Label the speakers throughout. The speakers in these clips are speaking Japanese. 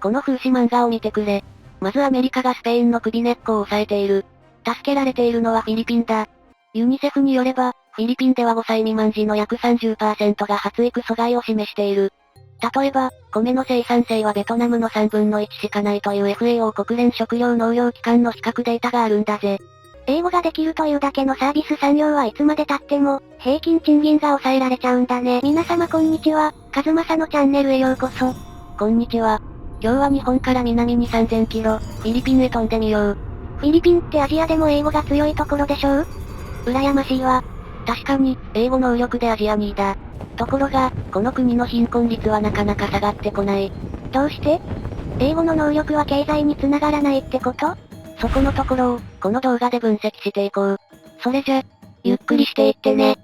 Speaker 1: この風刺漫画を見てくれ。まずアメリカがスペインの首根っこを押さえている。助けられているのはフィリピンだ。ユニセフによれば、フィリピンでは5歳未満児の約 30% が発育阻害を示している。例えば、米の生産性はベトナムの3分の1しかないという FAO 国連食糧農業機関の比較データがあるんだぜ。
Speaker 2: 英語ができるというだけのサービス産業はいつまで経っても、平均賃金が抑えられちゃうんだね。皆様こんにちは、カズマサのチャンネルへようこそ。
Speaker 1: こんにちは。今日は日本から南に3000キロ、フィリピンへ飛んでみよう。
Speaker 2: フィリピンってアジアでも英語が強いところでしょう？羨ましいわ。
Speaker 1: 確かに、英語能力でアジア2位だ。ところが、この国の貧困率はなかなか下がってこない。
Speaker 2: どうして？英語の能力は経済につながらないってこと？
Speaker 1: そこのところを、この動画で分析していこう。それじゃ、ゆっくりしていってね。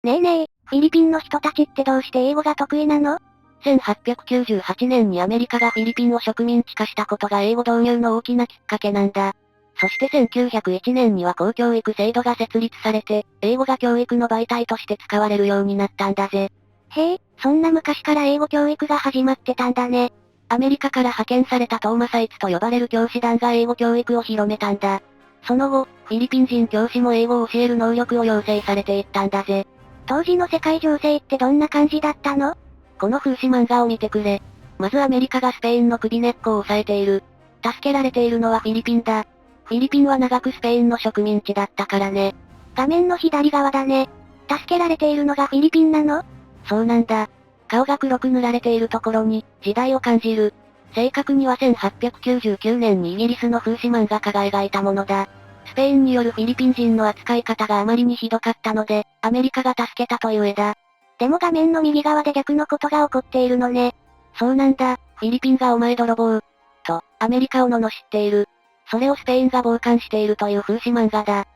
Speaker 2: ねえねえ、フィリピンの人たちってどうして英語が得意なの
Speaker 1: ？1898年にアメリカがフィリピンを植民地化したことが英語導入の大きなきっかけなんだ。そして1901年には公教育制度が設立されて、英語が教育の媒体として使われるようになったんだぜ。
Speaker 2: へえ、そんな昔から英語教育が始まってたんだね。
Speaker 1: アメリカから派遣されたトーマサイツと呼ばれる教師団が英語教育を広めたんだ。その後、フィリピン人教師も英語を教える能力を養成されていったんだぜ。
Speaker 2: 当時の世界情勢ってどんな感じだったの？
Speaker 1: この風刺漫画を見てくれ。まずアメリカがスペインの首根っこを押さえている。助けられているのはフィリピンだ。フィリピンは長くスペインの植民地だったからね。
Speaker 2: 画面の左側だね。助けられているのがフィリピンなの？
Speaker 1: そうなんだ。顔が黒く塗られているところに、時代を感じる。正確には1899年にイギリスの風刺漫画家が描いたものだ。スペインによるフィリピン人の扱い方があまりにひどかったので、アメリカが助けたという絵だ。
Speaker 2: でも画面の右側で逆のことが起こっているのね。
Speaker 1: そうなんだ、フィリピンがお前泥棒。と、アメリカを罵っている。それをスペインが傍観しているという風刺漫画だ。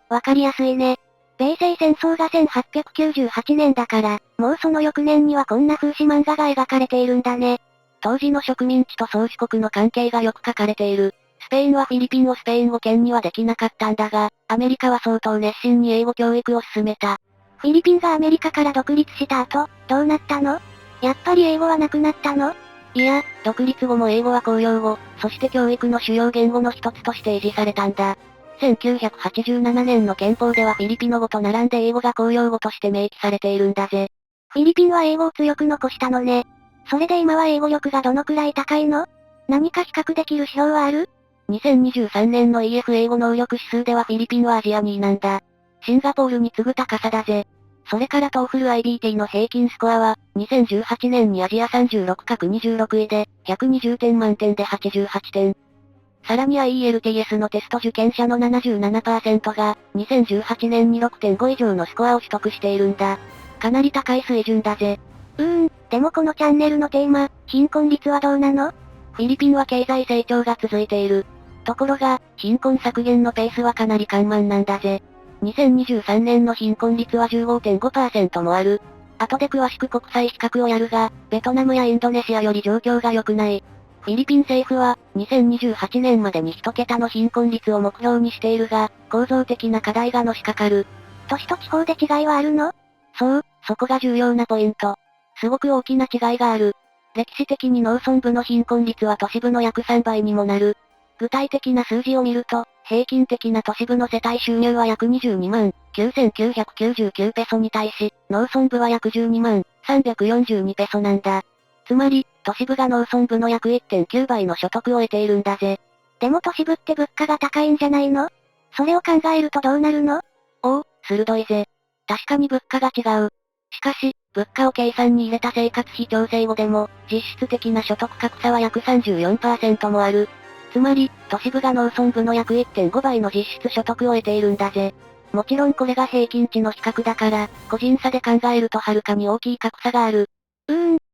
Speaker 2: わかりやすいね。米西戦争が1898年だから、もうその翌年にはこんな風刺漫画が描かれているんだね。
Speaker 1: 当時の植民地と宗主国の関係がよく書かれている。スペインはフィリピンをスペイン語圏にはできなかったんだが、アメリカは相当熱心に英語教育を進めた。
Speaker 2: フィリピンがアメリカから独立した後、どうなったの？やっぱり英語はなくなったの？
Speaker 1: いや、独立後も英語は公用語、そして教育の主要言語の一つとして維持されたんだ。1987年の憲法ではフィリピノ語と並んで英語が公用語として明記されているんだぜ。
Speaker 2: フィリピンは英語を強く残したのね。それで今は英語力がどのくらい高いの？何か比較できる指標はある？
Speaker 1: 2023年の EF 英語能力指数ではフィリピンはアジア2位なんだ。シンガポールに次ぐ高さだぜ。それから TOEFL IBT の平均スコアは、2018年にアジア36カ国26位で、120点満点で88点。さらに IELTS のテスト受験者の 77% が、2018年に 6.5 以上のスコアを取得しているんだ。かなり高い水準だぜ。
Speaker 2: でもこのチャンネルのテーマ、貧困率はどうなの？
Speaker 1: フィリピンは経済成長が続いている。ところが、貧困削減のペースはかなり緩慢なんだぜ。2023年の貧困率は 15.5% もある。後で詳しく国際比較をやるが、ベトナムやインドネシアより状況が良くない。フィリピン政府は、2028年までに一桁の貧困率を目標にしているが、構造的な課題がのしかかる。
Speaker 2: 都市と地方で違いはあるの？
Speaker 1: そう、そこが重要なポイント。すごく大きな違いがある。歴史的に農村部の貧困率は都市部の約3倍にもなる。具体的な数字を見ると、平均的な都市部の世帯収入は約22万9999ペソに対し、農村部は約12万342ペソなんだ。つまり、都市部が農村部の約 1.9 倍の所得を得ているんだぜ。
Speaker 2: でも都市部って物価が高いんじゃないの？それを考えるとどうなるの？
Speaker 1: おお、鋭いぜ。確かに物価が違う。しかし、物価を計算に入れた生活費調整後でも、実質的な所得格差は約 34% もある。つまり、都市部が農村部の約 1.5 倍の実質所得を得ているんだぜ。もちろんこれが平均値の比較だから、個人差で考えるとはるかに大きい格差がある。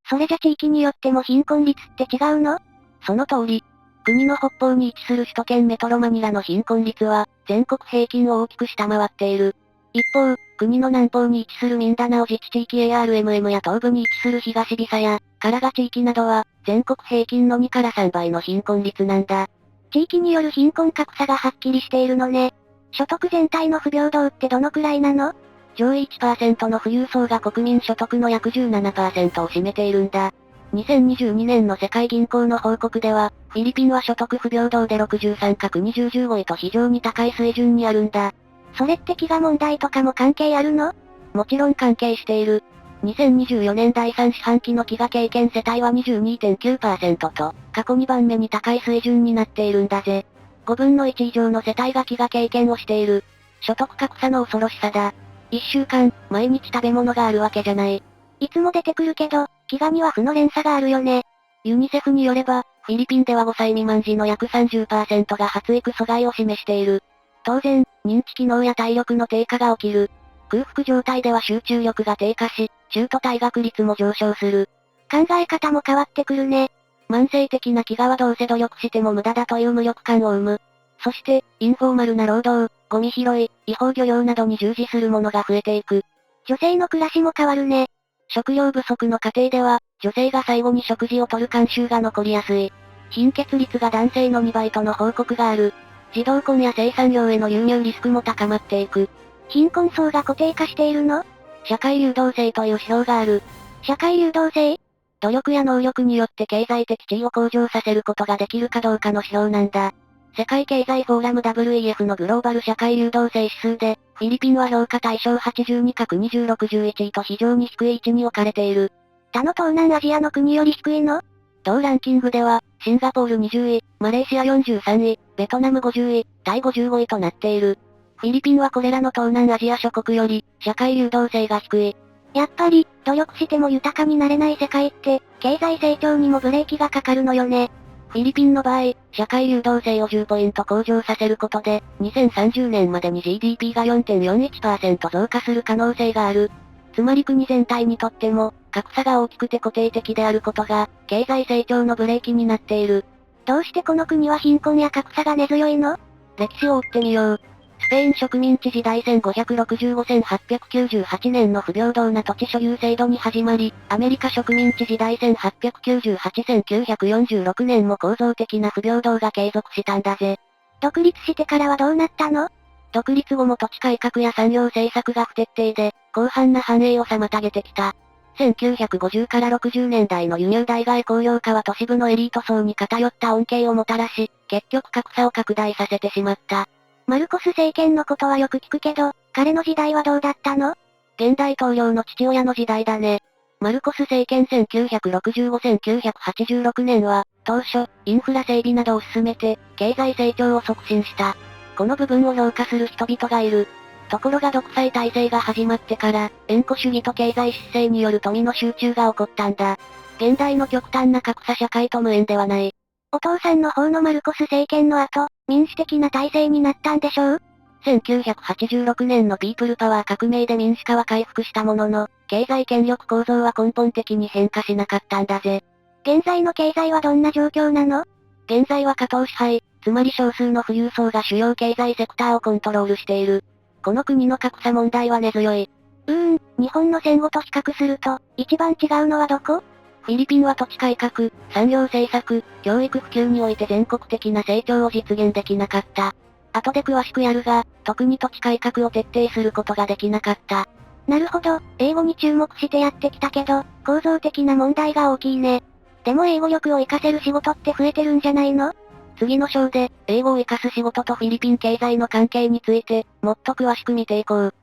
Speaker 2: それじゃ地域によっても貧困率って違うの？
Speaker 1: その通り。国の北方に位置する首都圏メトロマニラの貧困率は、全国平均を大きく下回っている。一方、国の南方に位置するミンダナオ自治地域 ARMM や東部に位置する東ビサや、カラガ地域などは、全国平均の2から3倍の貧困率なんだ。
Speaker 2: 地域による貧困格差がはっきりしているのね。所得全体の不平等ってどのくらいなの？
Speaker 1: 上位 1% の富裕層が国民所得の約 17% を占めているんだ。2022年の世界銀行の報告では、フィリピンは所得不平等で63か国中15位と非常に高い水準にあるんだ。
Speaker 2: それって飢餓問題とかも関係あるの？
Speaker 1: もちろん関係している。2024年第3四半期の飢餓経験世帯は 22.9% と、過去2番目に高い水準になっているんだぜ。5分の1以上の世帯が飢餓経験をしている。所得格差の恐ろしさだ。1週間、毎日食べ物があるわけじゃない。
Speaker 2: いつも出てくるけど、飢餓には負の連鎖があるよね。
Speaker 1: ユニセフによれば、フィリピンでは5歳未満児の約 30% が発育阻害を示している。当然、認知機能や体力の低下が起きる。空腹状態では集中力が低下し、中途退学率も上昇する。
Speaker 2: 考え方も変わってくるね。
Speaker 1: 慢性的な飢餓はどうせ努力しても無駄だという無力感を生む。そして、インフォーマルな労働、ゴミ拾い、違法漁業などに従事する者が増えていく。
Speaker 2: 女性の暮らしも変わるね。
Speaker 1: 食料不足の家庭では、女性が最後に食事を取る慣習が残りやすい。貧血率が男性の2倍との報告がある。児童婚や生産業への流入リスクも高まっていく。
Speaker 2: 貧困層が固定化しているの？
Speaker 1: 社会流動性という指標がある。
Speaker 2: 社会流動性？
Speaker 1: 努力や能力によって経済的地位を向上させることができるかどうかの指標なんだ。世界経済フォーラム WEF のグローバル社会流動性指数で、フィリピンは評価対象82か国中61位と非常に低い位置に置かれている。
Speaker 2: 他の東南アジアの国より低いの？
Speaker 1: 同ランキングでは、シンガポール20位、マレーシア43位、ベトナム50位、タイ55位となっている。フィリピンはこれらの東南アジア諸国より、社会流動性が低い。
Speaker 2: やっぱり、努力しても豊かになれない世界って、経済成長にもブレーキがかかるのよね。
Speaker 1: フィリピンの場合、社会流動性を10ポイント向上させることで、2030年までに GDP が 4.41% 増加する可能性がある。つまり国全体にとっても、格差が大きくて固定的であることが、経済成長のブレーキになっている。
Speaker 2: どうしてこの国は貧困や格差が根強いの？
Speaker 1: 歴史を追ってみよう。スペイン植民地時代1565-1898年の不平等な土地所有制度に始まり、アメリカ植民地時代1898-1946年も構造的な不平等が継続したんだぜ。
Speaker 2: 独立してからはどうなったの？
Speaker 1: 独立後も土地改革や産業政策が不徹底で、広範な繁栄を妨げてきた。1950から60年代の輸入代替工業化は都市部のエリート層に偏った恩恵をもたらし、結局格差を拡大させてしまった。
Speaker 2: マルコス政権のことはよく聞くけど、彼の時代はどうだったの？
Speaker 1: 現大統領の父親の時代だね。マルコス政権1965-1986年は、当初、インフラ整備などを進めて、経済成長を促進した。この部分を評価する人々がいる。ところが独裁体制が始まってから、縁故主義と経済失勢による富の集中が起こったんだ。現代の極端な格差社会と無縁ではない。
Speaker 2: お父さんの方のマルコス政権の後、民主的な体制になったんでしょう
Speaker 1: ？1986年のピープルパワー革命で民主化は回復したものの、経済権力構造は根本的に変化しなかったんだぜ。
Speaker 2: 現在の経済はどんな状況なの？
Speaker 1: 現在は下等支配、つまり少数の富裕層が主要経済セクターをコントロールしている。この国の格差問題は根強い。
Speaker 2: 日本の戦後と比較すると、一番違うのはどこ？
Speaker 1: フィリピンは土地改革、産業政策、教育普及において全国的な成長を実現できなかった。後で詳しくやるが、特に土地改革を徹底することができなかった。
Speaker 2: なるほど、英語に注目してやってきたけど、構造的な問題が大きいね。でも英語力を活かせる仕事って増えてるんじゃないの？
Speaker 1: 次の章で、英語を活かす仕事とフィリピン経済の関係について、もっと詳しく見ていこう。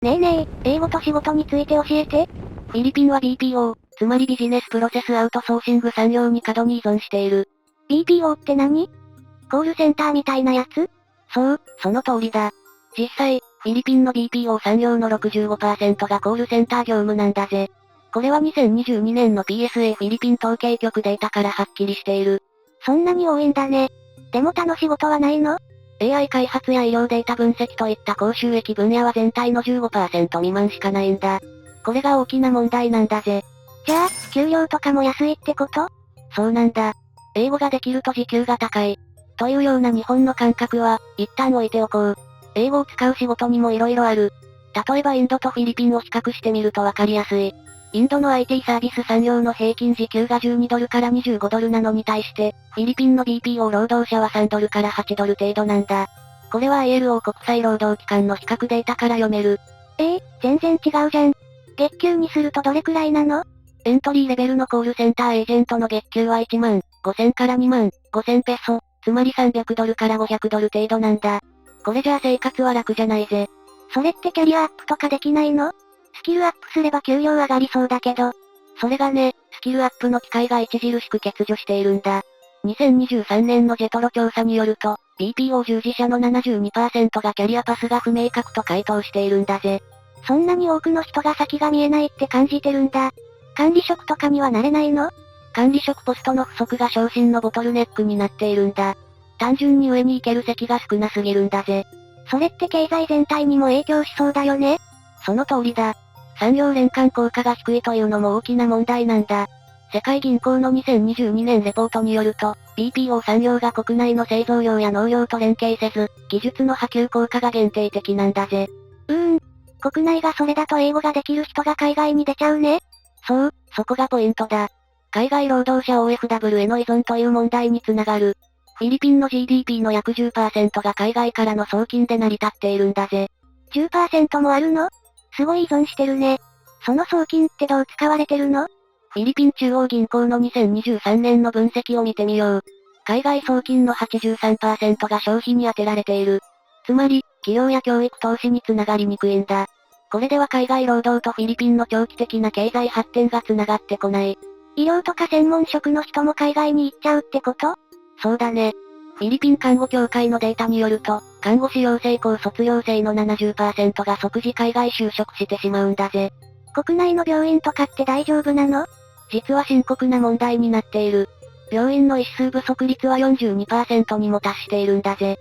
Speaker 2: ねえねえ、英語と仕事について教えて。
Speaker 1: フィリピンは BPO、つまりビジネスプロセスアウトソーシング産業に過度に依存している。
Speaker 2: BPO って何？コールセンターみたいなやつ？
Speaker 1: そう、その通りだ。実際、フィリピンの BPO 産業の 65% がコールセンター業務なんだぜ。これは2022年の PSA フィリピン統計局データからはっきりしている。
Speaker 2: そんなに多いんだね。でも他の仕事はないの？
Speaker 1: AI 開発や医療データ分析といった高収益分野は全体の 15% 未満しかないんだ。これが大きな問題なんだぜ。
Speaker 2: じゃあ、給料とかも安いってこと？
Speaker 1: そうなんだ。英語ができると時給が高い。というような日本の感覚は、一旦置いておこう。英語を使う仕事にも色々ある。例えばインドとフィリピンを比較してみるとわかりやすい。インドの IT サービス産業の平均時給が12ドルから25ドルなのに対して、フィリピンの BPO 労働者は3ドルから8ドル程度なんだ。これは ILO 国際労働機関の比較データから読める。
Speaker 2: 全然違うじゃん。月給にするとどれくらいなの？
Speaker 1: エントリーレベルのコールセンターエージェントの月給は1万5000から2万5000ペソ、つまり300ドルから500ドル程度なんだ。これじゃあ生活は楽じゃないぜ。
Speaker 2: それってキャリアアップとかできないの？スキルアップすれば給料上がりそうだけど。
Speaker 1: それがね、スキルアップの機会が著しく欠如しているんだ。2023年のジェトロ調査によると、BPO 従事者の 72% がキャリアパスが不明確と回答しているんだぜ。
Speaker 2: そんなに多くの人が先が見えないって感じてるんだ。管理職とかにはなれないの？
Speaker 1: 管理職ポストの不足が昇進のボトルネックになっているんだ。単純に上に行ける席が少なすぎるんだぜ。
Speaker 2: それって経済全体にも影響しそうだよね？
Speaker 1: その通りだ。産業連関効果が低いというのも大きな問題なんだ。世界銀行の2022年レポートによると、BPO 産業が国内の製造業や農業と連携せず、技術の波及効果が限定的なんだぜ。
Speaker 2: 国内がそれだと英語ができる人が海外に出ちゃうね。
Speaker 1: そう、そこがポイントだ。海外労働者 OFW への依存という問題につながる。フィリピンの GDP の約 10% が海外からの送金で成り立っているんだぜ。
Speaker 2: 10% もあるの？すごい依存してるね。その送金ってどう使われてるの？
Speaker 1: フィリピン中央銀行の2023年の分析を見てみよう。海外送金の 83% が消費に充てられている。つまり、企業や教育投資につながりにくいんだ。これでは海外労働とフィリピンの長期的な経済発展がつながってこない。
Speaker 2: 医療とか専門職の人も海外に行っちゃうってこと？
Speaker 1: そうだね。フィリピン看護協会のデータによると、看護師養成校卒業生の 70% が即時海外就職してしまうんだぜ。
Speaker 2: 国内の病院とかって大丈夫なの？
Speaker 1: 実は深刻な問題になっている。病院の医師数不足率は 42% にも達しているんだぜ。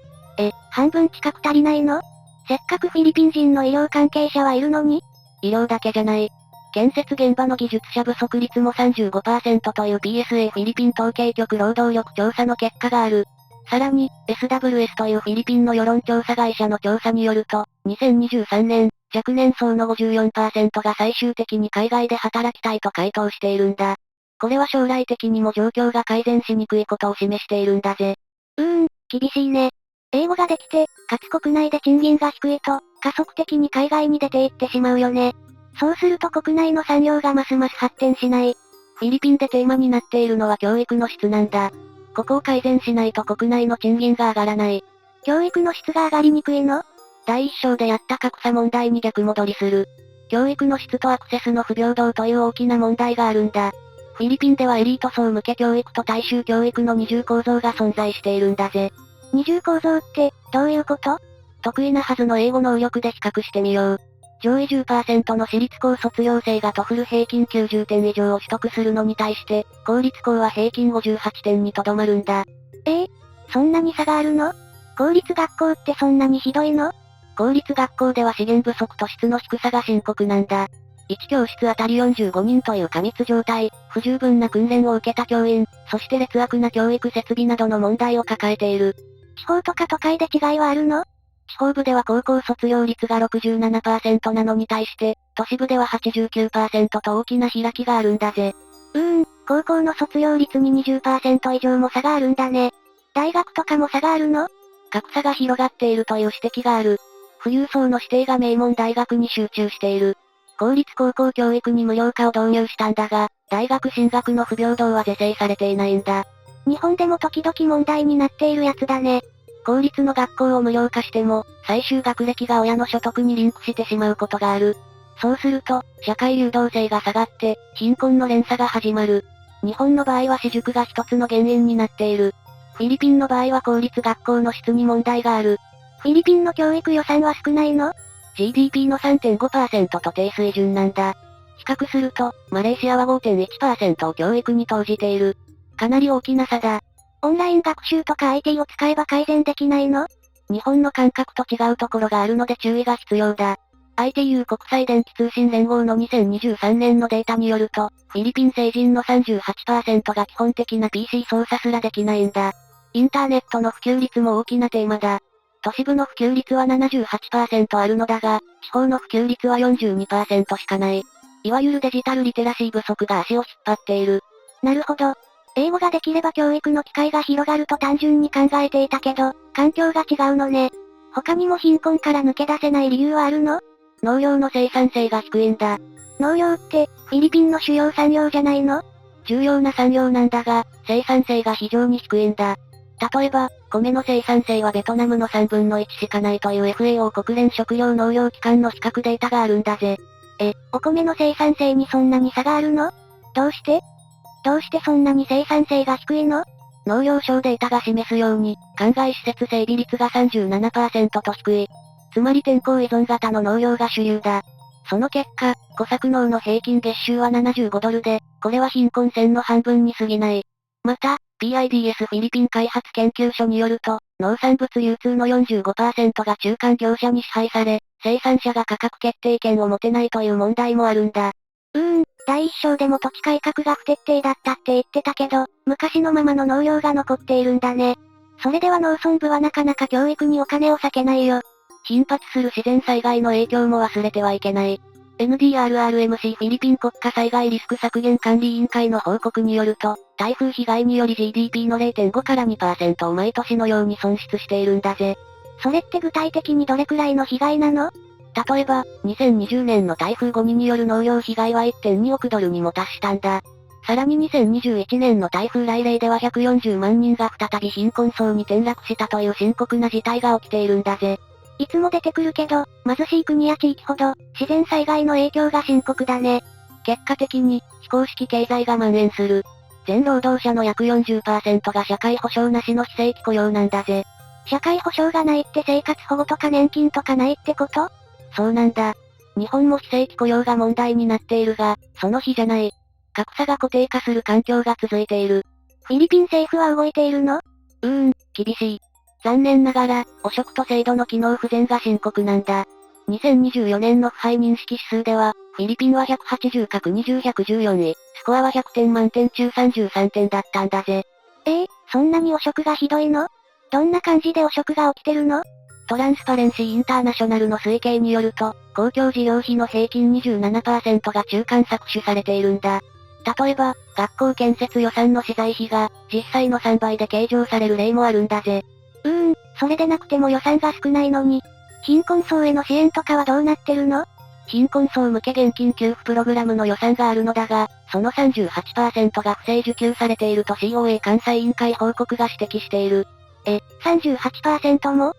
Speaker 2: 半分近く足りないの？せっかくフィリピン人の医療関係者はいるのに？
Speaker 1: 医療だけじゃない。建設現場の技術者不足率も 35% という PSA フィリピン統計局労働力調査の結果がある。さらに、SWS というフィリピンの世論調査会社の調査によると、2023年、若年層の 54% が最終的に海外で働きたいと回答しているんだ。これは将来的にも状況が改善しにくいことを示しているんだぜ。
Speaker 2: 厳しいね。英語ができて、かつ国内で賃金が低いと、加速的に海外に出て行ってしまうよね。そうすると国内の産業がますます発展しない。
Speaker 1: フィリピンでテーマになっているのは教育の質なんだ。ここを改善しないと国内の賃金が上がらない。
Speaker 2: 教育の質が上がりにくいの？
Speaker 1: 第一章でやった格差問題に逆戻りする。教育の質とアクセスの不平等という大きな問題があるんだ。フィリピンではエリート層向け教育と大衆教育の二重構造が存在しているんだぜ。
Speaker 2: 二重構造って、どういうこと？
Speaker 1: 得意なはずの英語能力で比較してみよう。上位 10% の私立校卒業生がトフル平均90点以上を取得するのに対して、公立校は平均58点にとどまるんだ。
Speaker 2: そんなに差があるの？公立学校ってそんなにひどいの？
Speaker 1: 公立学校では資源不足と質の低さが深刻なんだ。1教室あたり45人という過密状態、不十分な訓練を受けた教員、そして劣悪な教育設備などの問題を抱えている。
Speaker 2: 地方とか都会で違いはあるの？
Speaker 1: 地方部では高校卒業率が 67% なのに対して、都市部では 89% と大きな開きがあるんだぜ。
Speaker 2: 高校の卒業率に 20% 以上も差があるんだね。大学とかも差があるの？
Speaker 1: 格差が広がっているという指摘がある。富裕層の指定が名門大学に集中している。公立高校教育に無料化を導入したんだが、大学進学の不平等は是正されていないんだ。
Speaker 2: 日本でも時々問題になっているやつだね。
Speaker 1: 公立の学校を無料化しても、最終学歴が親の所得にリンクしてしまうことがある。そうすると、社会流動性が下がって、貧困の連鎖が始まる。日本の場合は私塾が一つの原因になっている。フィリピンの場合は公立学校の質に問題がある。
Speaker 2: フィリピンの教育予算は少ないの？
Speaker 1: GDP の 3.5% と低水準なんだ。比較すると、マレーシアは 5.1% を教育に投じている。かなり大きな差だ。
Speaker 2: オンライン学習とか IT を使えば改善できないの？
Speaker 1: 日本の感覚と違うところがあるので注意が必要だ。ITU 国際電気通信連合の2023年のデータによると、フィリピン成人の 38% が基本的な PC 操作すらできないんだ。インターネットの普及率も大きなテーマだ。都市部の普及率は 78% あるのだが、地方の普及率は 42% しかない。いわゆるデジタルリテラシー不足が足を引っ張っている。
Speaker 2: なるほど。英語ができれば教育の機会が広がると単純に考えていたけど、環境が違うのね。他にも貧困から抜け出せない理由はあるの？
Speaker 1: 農業の生産性が低いんだ。
Speaker 2: 農業って、フィリピンの主要産業じゃないの？
Speaker 1: 重要な産業なんだが、生産性が非常に低いんだ。例えば、米の生産性はベトナムの3分の1しかないという FAO 国連食糧農業機関の比較データがあるんだぜ。
Speaker 2: お米の生産性にそんなに差があるの？どうしてそんなに生産性が低いの？
Speaker 1: 農業省データが示すように、灌漑施設整備率が 37% と低い。つまり天候依存型の農業が主流だ。その結果、小作農の平均月収は75ドルで、これは貧困線の半分に過ぎない。また、PIDS フィリピン開発研究所によると、農産物流通の 45% が中間業者に支配され、生産者が価格決定権を持てないという問題もあるんだ。
Speaker 2: 第一章でも土地改革が不徹底だったって言ってたけど、昔のままの農業が残っているんだね。それでは農村部はなかなか教育にお金を割けないよ。
Speaker 1: 頻発する自然災害の影響も忘れてはいけない。NDRRMC フィリピン国家災害リスク削減管理委員会の報告によると、台風被害により GDP の 0.5 から 2% を毎年のように損失しているんだぜ。
Speaker 2: それって具体的にどれくらいの被害なの？
Speaker 1: 例えば、2020年の台風5による農業被害は 1.2 億ドルにも達したんだ。さらに2021年の台風来霊では140万人が再び貧困層に転落したという深刻な事態が起きているんだぜ。
Speaker 2: いつも出てくるけど、貧しい国や地域ほど、自然災害の影響が深刻だね。
Speaker 1: 結果的に、非公式経済が蔓延する。全労働者の約 40% が社会保障なしの非正規雇用なんだぜ。
Speaker 2: 社会保障がないって生活保護とか年金とかないってこと？
Speaker 1: そうなんだ。日本も非正規雇用が問題になっているが、その比じゃない。格差が固定化する環境が続いている。
Speaker 2: フィリピン政府は動いているの？
Speaker 1: 厳しい。残念ながら、汚職と制度の機能不全が深刻なんだ。2024年の腐敗認識指数では、フィリピンは180か20、114位、スコアは100点満点中33点だったんだぜ。
Speaker 2: そんなに汚職がひどいの？どんな感じで汚職が起きてるの？
Speaker 1: トランスパレンシーインターナショナルの推計によると、公共事業費の平均 27% が中間搾取されているんだ。例えば、学校建設予算の資材費が、実際の3倍で計上される例もあるんだぜ。
Speaker 2: それでなくても予算が少ないのに、貧困層への支援とかはどうなってるの？
Speaker 1: 貧困層向け現金給付プログラムの予算があるのだが、その 38% が不正受給されていると COA 監査委員会報告が指摘している。
Speaker 2: 38% も？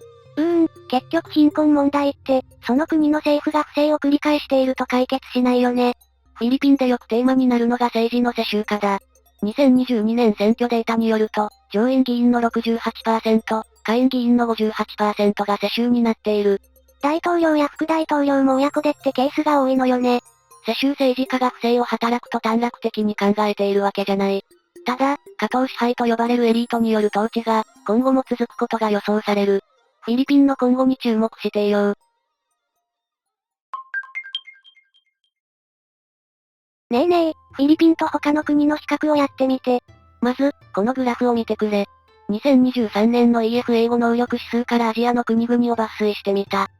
Speaker 2: 結局貧困問題って、その国の政府が不正を繰り返していると解決しないよね。
Speaker 1: フィリピンでよくテーマになるのが政治の世襲化だ。2022年選挙データによると、上院議員の 68%、下院議員の 58% が世襲になっている。
Speaker 2: 大統領や副大統領も親子でってケースが多いのよね。
Speaker 1: 世襲政治家が不正を働くと短絡的に考えているわけじゃない。ただ、下等支配と呼ばれるエリートによる統治が、今後も続くことが予想される。フィリピンの今後に注目していよう。
Speaker 2: ねえねえ、フィリピンと他の国の比較をやってみて。
Speaker 1: まず、このグラフを見てくれ。2023年の EF 英語能力指数からアジアの国々を抜粋してみた。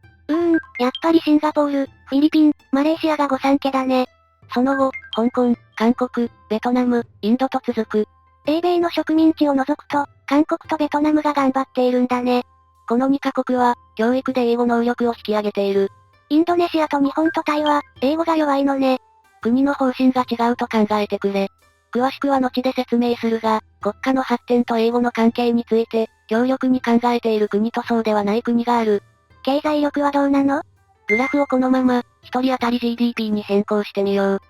Speaker 2: やっぱりシンガポール、フィリピン、マレーシアが御三家だね。
Speaker 1: その後、香港、韓国、ベトナム、インドと続く。
Speaker 2: 英米の植民地を除くと、韓国とベトナムが頑張っているんだね。
Speaker 1: この2カ国は、教育で英語能力を引き上げている。
Speaker 2: インドネシアと日本とタイは、英語が弱いのね。
Speaker 1: 国の方針が違うと考えてくれ。詳しくは後で説明するが、国家の発展と英語の関係について、強力に考えている国とそうではない国がある。
Speaker 2: 経済力はどうなの？
Speaker 1: グラフをこのまま、一人当たり GDP に変更してみよう。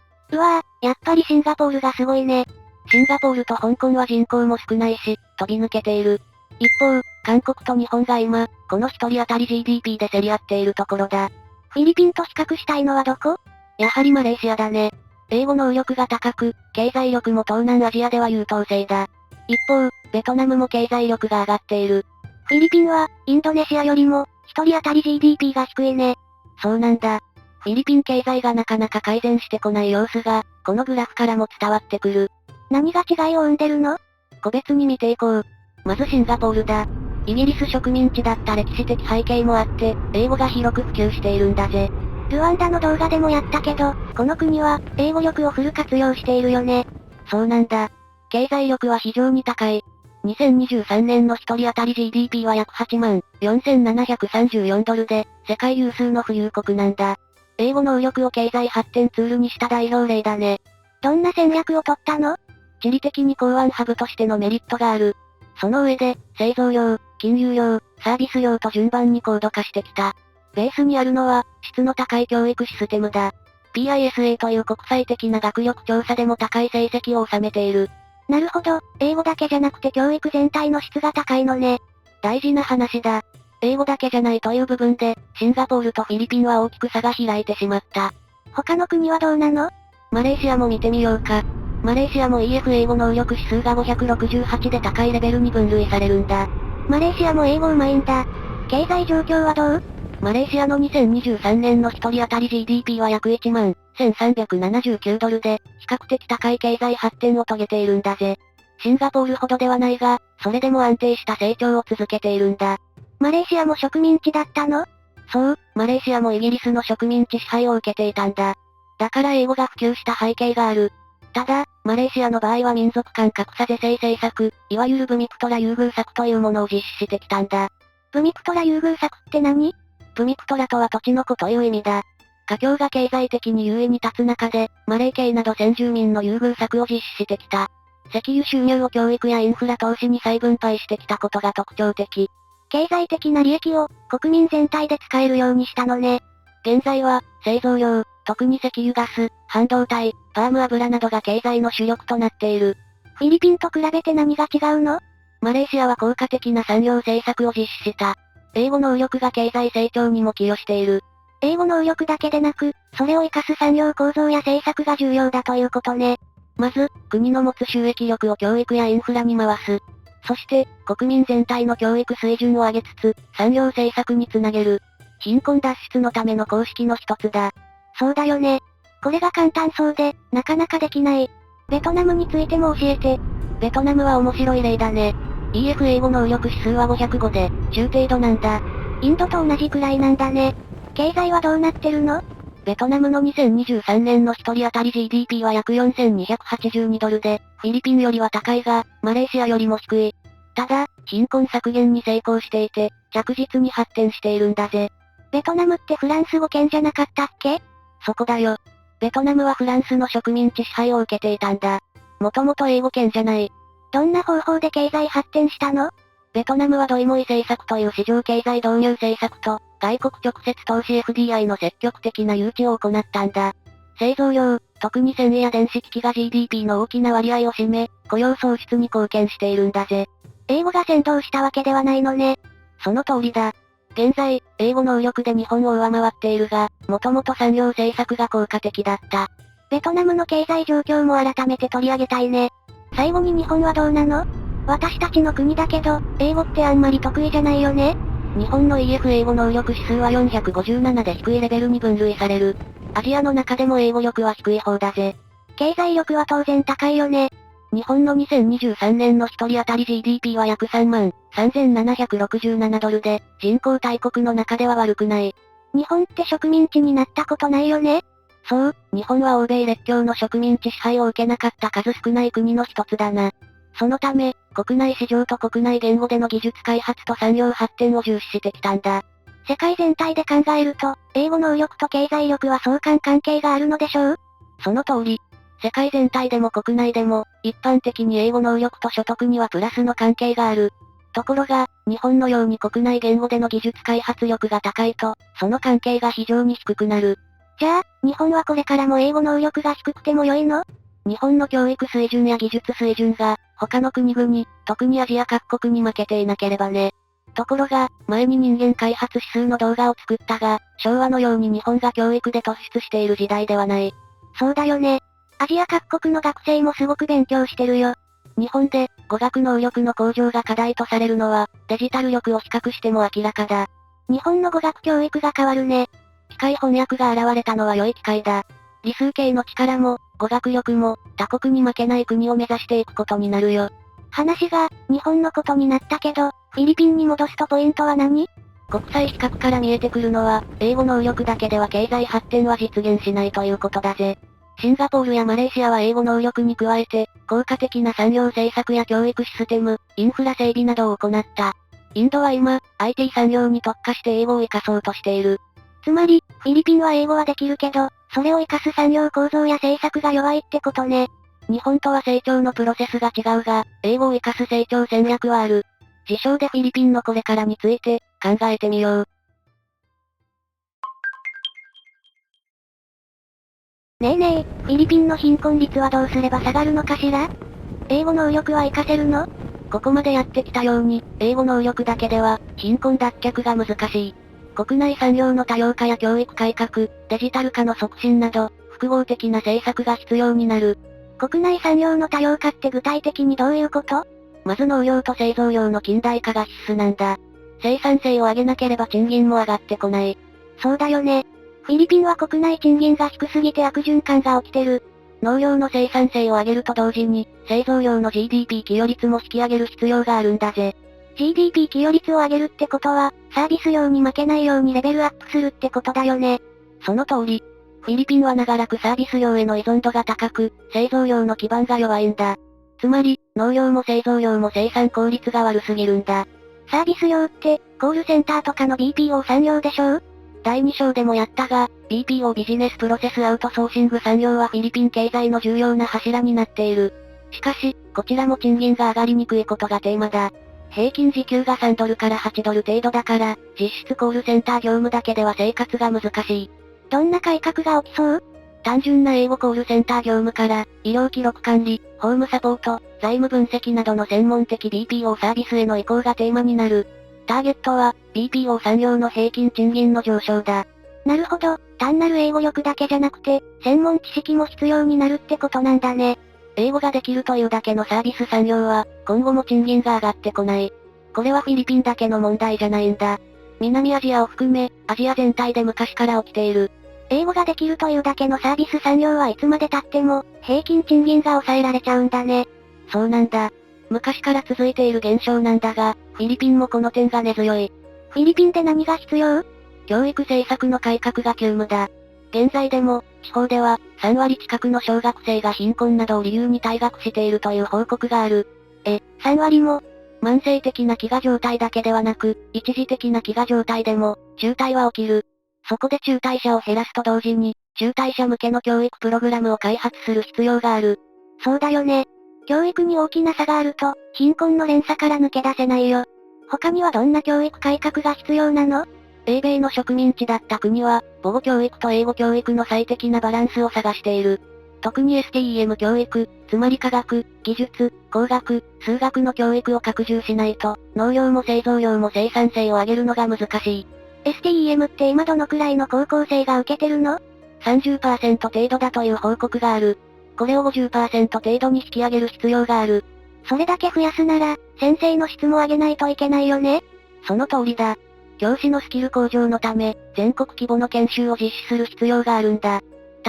Speaker 2: やっぱりシンガポールがすごいね。
Speaker 1: シンガポールと香港は人口も少ないし、飛び抜けている。一方、韓国と日本が今、この一人当たり GDP で競り合っているところだ。
Speaker 2: フィリピンと比較したいのはどこ？
Speaker 1: やはりマレーシアだね。英語能力が高く、経済力も東南アジアでは優等生だ。一方、ベトナムも経済力が上がっている。
Speaker 2: フィリピンは、インドネシアよりも、一人当たり GDP が低いね。
Speaker 1: そうなんだ。フィリピン経済がなかなか改善してこない様子が、このグラフからも伝わってくる。
Speaker 2: 何が違いを生んでるの？
Speaker 1: 個別に見ていこう。まずシンガポールだ。イギリス植民地だった歴史的背景もあって、英語が広く普及しているんだぜ。
Speaker 2: ルワンダの動画でもやったけど、この国は、英語力をフル活用しているよね。
Speaker 1: そうなんだ。経済力は非常に高い。2023年の一人当たり GDP は約8万4734ドルで、世界有数の富裕国なんだ。英語能力を経済発展ツールにした代表例だね。
Speaker 2: どんな戦略を取ったの？
Speaker 1: 地理的に港湾ハブとしてのメリットがある。その上で、製造業、金融業、サービス業と順番に高度化してきた。ベースにあるのは、質の高い教育システムだ。PISA という国際的な学力調査でも高い成績を収めている。
Speaker 2: なるほど、英語だけじゃなくて教育全体の質が高いのね。
Speaker 1: 大事な話だ。英語だけじゃないという部分で、シンガポールとフィリピンは大きく差が開いてしまった。
Speaker 2: 他の国はどうなの？
Speaker 1: マレーシアも見てみようか。マレーシアも EF 英語能力指数が568で高いレベルに分類されるんだ。
Speaker 2: マレーシアも英語うまいんだ。経済状況はどう？
Speaker 1: マレーシアの2023年の一人当たり GDP は約1万1379ドルで、比較的高い経済発展を遂げているんだぜ。シンガポールほどではないが、それでも安定した成長を続けているんだ。
Speaker 2: マレーシアも植民地だったの？
Speaker 1: そう、マレーシアもイギリスの植民地支配を受けていたんだ。だから英語が普及した背景がある。ただ、マレーシアの場合は民族間格差是正政策、いわゆるブミプトラ優遇策というものを実施してきたんだ。
Speaker 2: ブミプトラ優遇策って何？
Speaker 1: ブミプトラとは土地の子という意味だ。華僑が経済的に優位に立つ中で、マレー系など先住民の優遇策を実施してきた。石油収入を教育やインフラ投資に再分配してきたことが特徴的。
Speaker 2: 経済的な利益を国民全体で使えるようにしたのね。
Speaker 1: 現在は、製造業、特に石油ガス、半導体、パーム油などが経済の主力となっている。
Speaker 2: フィリピンと比べて何が違うの？
Speaker 1: マレーシアは効果的な産業政策を実施した。英語能力が経済成長にも寄与している。
Speaker 2: 英語能力だけでなく、それを活かす産業構造や政策が重要だということね。
Speaker 1: まず、国の持つ収益力を教育やインフラに回す。そして、国民全体の教育水準を上げつつ、産業政策につなげる。貧困脱出のための公式の一つだ。
Speaker 2: そうだよね。これが簡単そうで、なかなかできない。ベトナムについても教えて。
Speaker 1: ベトナムは面白い例だね。EF 英語能力指数は505で、中程度なんだ。
Speaker 2: インドと同じくらいなんだね。経済はどうなってるの？
Speaker 1: ベトナムの2023年の一人当たり GDP は約4282ドルで、フィリピンよりは高いが、マレーシアよりも低い。ただ、貧困削減に成功していて、着実に発展しているんだぜ。
Speaker 2: ベトナムってフランス語圏じゃなかったっけ？
Speaker 1: そこだよ。ベトナムはフランスの植民地支配を受けていたんだ。もともと英語圏じゃない。
Speaker 2: どんな方法で経済発展したの？
Speaker 1: ベトナムはドイモイ政策という市場経済導入政策と、外国直接投資 FDI の積極的な誘致を行ったんだ。製造業、特に繊維や電子機器が GDP の大きな割合を占め、雇用創出に貢献しているんだぜ。
Speaker 2: 英語が先導したわけではないのね。
Speaker 1: その通りだ。現在、英語能力で日本を上回っているが、もともと産業政策が効果的だった。
Speaker 2: ベトナムの経済状況も改めて取り上げたいね。最後に日本はどうなの？私たちの国だけど、英語ってあんまり得意じゃないよね。
Speaker 1: 日本の EF 英語能力指数は457で低いレベルに分類される。アジアの中でも英語力は低い方だぜ。
Speaker 2: 経済力は当然高いよね。
Speaker 1: 日本の2023年の一人当たり GDP は約3万3767ドルで、人口大国の中では悪くない。
Speaker 2: 日本って植民地になったことないよね。
Speaker 1: そう、日本は欧米列強の植民地支配を受けなかった数少ない国の一つだな。そのため、国内市場と国内言語での技術開発と産業発展を重視してきたんだ。
Speaker 2: 世界全体で考えると、英語能力と経済力は相関関係があるのでしょう？
Speaker 1: その通り。世界全体でも国内でも、一般的に英語能力と所得にはプラスの関係がある。ところが、日本のように国内言語での技術開発力が高いと、その関係が非常に低くなる。
Speaker 2: じゃあ、日本はこれからも英語能力が低くても良いの？
Speaker 1: 日本の教育水準や技術水準が、他の国々、特にアジア各国に負けていなければね。ところが、前に人間開発指数の動画を作ったが、昭和のように日本が教育で突出している時代ではない。
Speaker 2: そうだよね。アジア各国の学生もすごく勉強してるよ。
Speaker 1: 日本で、語学能力の向上が課題とされるのは、デジタル力を比較しても明らかだ。
Speaker 2: 日本の語学教育が変わるね。
Speaker 1: 機械翻訳が現れたのは良い機会だ。理数系の力も、語学力も、他国に負けない国を目指していくことになるよ。
Speaker 2: 話が、日本のことになったけど、フィリピンに戻すとポイントは何？
Speaker 1: 国際比較から見えてくるのは、英語能力だけでは経済発展は実現しないということだぜ。シンガポールやマレーシアは英語能力に加えて、効果的な産業政策や教育システム、インフラ整備などを行った。インドは今、IT 産業に特化して英語を活かそうとしている。
Speaker 2: つまり、フィリピンは英語はできるけど、それを活かす産業構造や政策が弱いってことね。
Speaker 1: 日本とは成長のプロセスが違うが、英語を活かす成長戦略はある。自称でフィリピンのこれからについて、考えてみよう。
Speaker 2: ねえねえ、フィリピンの貧困率はどうすれば下がるのかしら？英語能力は活かせるの？
Speaker 1: ここまでやってきたように、英語能力だけでは、貧困脱却が難しい。国内産業の多様化や教育改革、デジタル化の促進など、複合的な政策が必要になる。
Speaker 2: 国内産業の多様化って具体的にどういうこと？
Speaker 1: まず農業と製造業の近代化が必須なんだ。生産性を上げなければ賃金も上がってこない。
Speaker 2: そうだよね。フィリピンは国内賃金が低すぎて悪循環が起きてる。
Speaker 1: 農業の生産性を上げると同時に、製造業の GDP 寄与率も引き上げる必要があるんだぜ。
Speaker 2: GDP 寄与率を上げるってことは、サービス業に負けないようにレベルアップするってことだよね。
Speaker 1: その通り。フィリピンは長らくサービス業への依存度が高く、製造業の基盤が弱いんだ。つまり、農業も製造業も生産効率が悪すぎるんだ。
Speaker 2: サービス業って、コールセンターとかの BPO 産業でしょ？
Speaker 1: 第2章でもやったが、BPO ビジネスプロセスアウトソーシング産業はフィリピン経済の重要な柱になっている。しかし、こちらも賃金が上がりにくいことがテーマだ。平均時給が3ドルから8ドル程度だから、実質コールセンター業務だけでは生活が難しい。
Speaker 2: どんな改革が起きそう？
Speaker 1: 単純な英語コールセンター業務から、医療記録管理、ホームサポート、財務分析などの専門的 BPO サービスへの移行がテーマになる。ターゲットは、BPO 産業の平均賃金の上昇だ。
Speaker 2: なるほど、単なる英語力だけじゃなくて、専門知識も必要になるってことなんだね。
Speaker 1: 英語ができるというだけのサービス産業は、今後も賃金が上がってこない。これはフィリピンだけの問題じゃないんだ。南アジアを含め、アジア全体で昔から起きている。
Speaker 2: 英語ができるというだけのサービス産業はいつまで経っても、平均賃金が抑えられちゃうんだね。
Speaker 1: そうなんだ。昔から続いている現象なんだが、フィリピンもこの点が根強い。
Speaker 2: フィリピンで何が必要？
Speaker 1: 教育政策の改革が急務だ。現在でも、地方では、3割近くの小学生が貧困などを理由に退学しているという報告がある。
Speaker 2: 3割も？
Speaker 1: 慢性的な飢餓状態だけではなく、一時的な飢餓状態でも、中退は起きる。そこで中退者を減らすと同時に、中退者向けの教育プログラムを開発する必要がある。
Speaker 2: そうだよね。教育に大きな差があると、貧困の連鎖から抜け出せないよ。他にはどんな教育改革が必要なの？
Speaker 1: 英米の植民地だった国は、母語教育と英語教育の最適なバランスを探している。特に STEM 教育、つまり科学、技術、工学、数学の教育を拡充しないと、農業も製造業も生産性を上げるのが難しい。
Speaker 2: STEM って今どのくらいの高校生が受けてるの？
Speaker 1: 30% 程度だという報告がある。これを 50% 程度に引き上げる必要がある。
Speaker 2: それだけ増やすなら、先生の質も上げないといけないよね。
Speaker 1: その通りだ。教師のスキル向上のため、全国規模の研修を実施する必要があるんだ。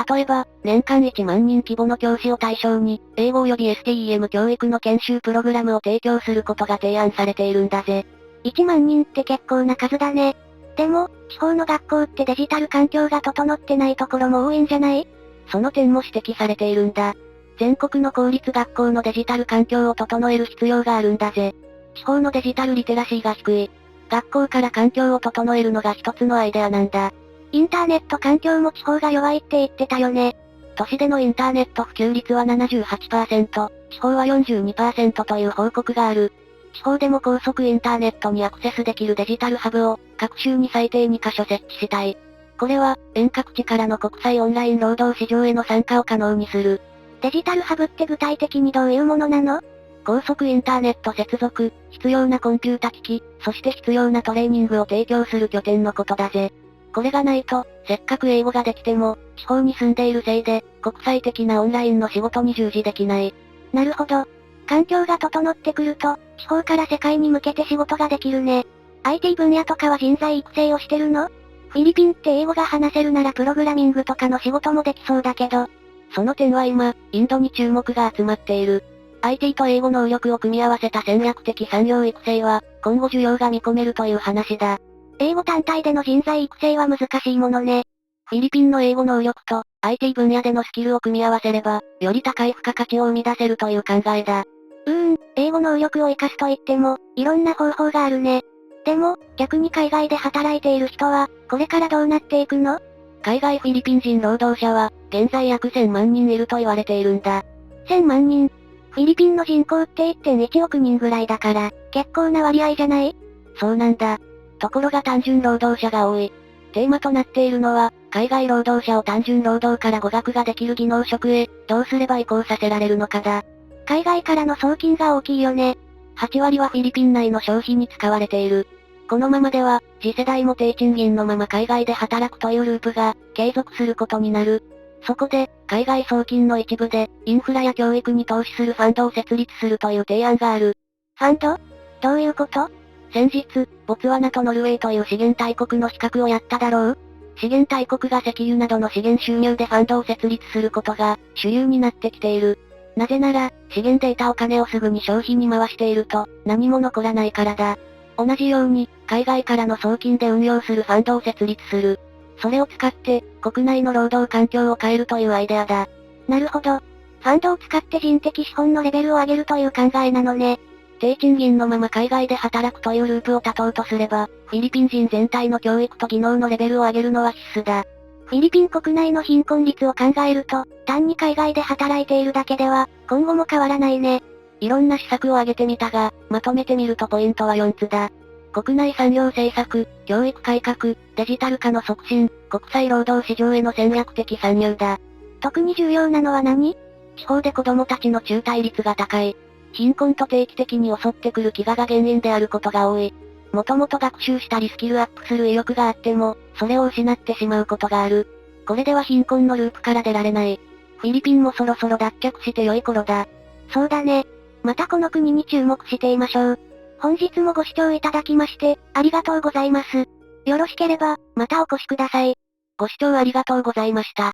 Speaker 1: 例えば、年間1万人規模の教師を対象に、英語及び STEM 教育の研修プログラムを提供することが提案されているんだぜ。
Speaker 2: 1万人って結構な数だね。でも、地方の学校ってデジタル環境が整ってないところも多いんじゃない？
Speaker 1: その点も指摘されているんだ。全国の公立学校のデジタル環境を整える必要があるんだぜ。地方のデジタルリテラシーが低い。学校から環境を整えるのが一つのアイデアなんだ。
Speaker 2: インターネット環境も地方が弱いって言ってたよね。
Speaker 1: 都市でのインターネット普及率は 78%、地方は 42% という報告がある。地方でも高速インターネットにアクセスできるデジタルハブを、各州に最低2カ所設置したい。これは、遠隔地からの国際オンライン労働市場への参加を可能にする。
Speaker 2: デジタルハブって具体的にどういうものなの？
Speaker 1: 高速インターネット接続、必要なコンピュータ機器、そして必要なトレーニングを提供する拠点のことだぜ。これがないと、せっかく英語ができても、地方に住んでいるせいで、国際的なオンラインの仕事に従事できない。
Speaker 2: なるほど。環境が整ってくると、地方から世界に向けて仕事ができるね。IT 分野とかは人材育成をしてるの？フィリピンって英語が話せるならプログラミングとかの仕事もできそうだけど。
Speaker 1: その点は今、インドに注目が集まっている。IT と英語能力を組み合わせた戦略的産業育成は、今後需要が見込めるという話だ。
Speaker 2: 英語単体での人材育成は難しいものね。
Speaker 1: フィリピンの英語能力と、IT 分野でのスキルを組み合わせれば、より高い付加価値を生み出せるという考えだ。
Speaker 2: 英語能力を活かすと言っても、いろんな方法があるね。でも、逆に海外で働いている人は、これからどうなっていくの？
Speaker 1: 海外フィリピン人労働者は、現在約1000万人いると言われているんだ。
Speaker 2: 1000万人。フィリピンの人口って1.1億人ぐらいだから、結構な割合じゃない？
Speaker 1: そうなんだ。ところが単純労働者が多い。テーマとなっているのは、海外労働者を単純労働から語学ができる技能職へ、どうすれば移行させられるのかだ。
Speaker 2: 海外からの送金が大きいよね。
Speaker 1: 8割はフィリピン内の消費に使われている。このままでは、次世代も低賃金のまま海外で働くというループが、継続することになる。そこで、海外送金の一部で、インフラや教育に投資するファンドを設立するという提案がある。
Speaker 2: ファンド？どういうこと？
Speaker 1: 先日、ボツワナとノルウェーという資源大国の比較をやっただろう？資源大国が石油などの資源収入でファンドを設立することが、主流になってきている。なぜなら、資源で得たお金をすぐに消費に回していると、何も残らないからだ。同じように、海外からの送金で運用するファンドを設立する。それを使って、国内の労働環境を変えるというアイデアだ。
Speaker 2: なるほど。ファンドを使って人的資本のレベルを上げるという考えなのね。
Speaker 1: 低賃金のまま海外で働くというループを断とうとすれば、フィリピン人全体の教育と技能のレベルを上げるのは必須だ。
Speaker 2: フィリピン国内の貧困率を考えると、単に海外で働いているだけでは、今後も変わらないね。
Speaker 1: いろんな施策を挙げてみたが、まとめてみるとポイントは4つだ。国内産業政策、教育改革、デジタル化の促進、国際労働市場への戦略的参入だ。
Speaker 2: 特に重要なのは何？
Speaker 1: 地方で子供たちの中退率が高い。貧困と定期的に襲ってくる飢餓が原因であることが多い。もともと学習したりスキルアップする意欲があっても、それを失ってしまうことがある。これでは貧困のループから出られない。フィリピンもそろそろ脱却して良い頃だ。
Speaker 2: そうだね。またこの国に注目していましょう。本日もご視聴いただきまして、ありがとうございます。よろしければ、またお越しください。
Speaker 1: ご視聴ありがとうございました。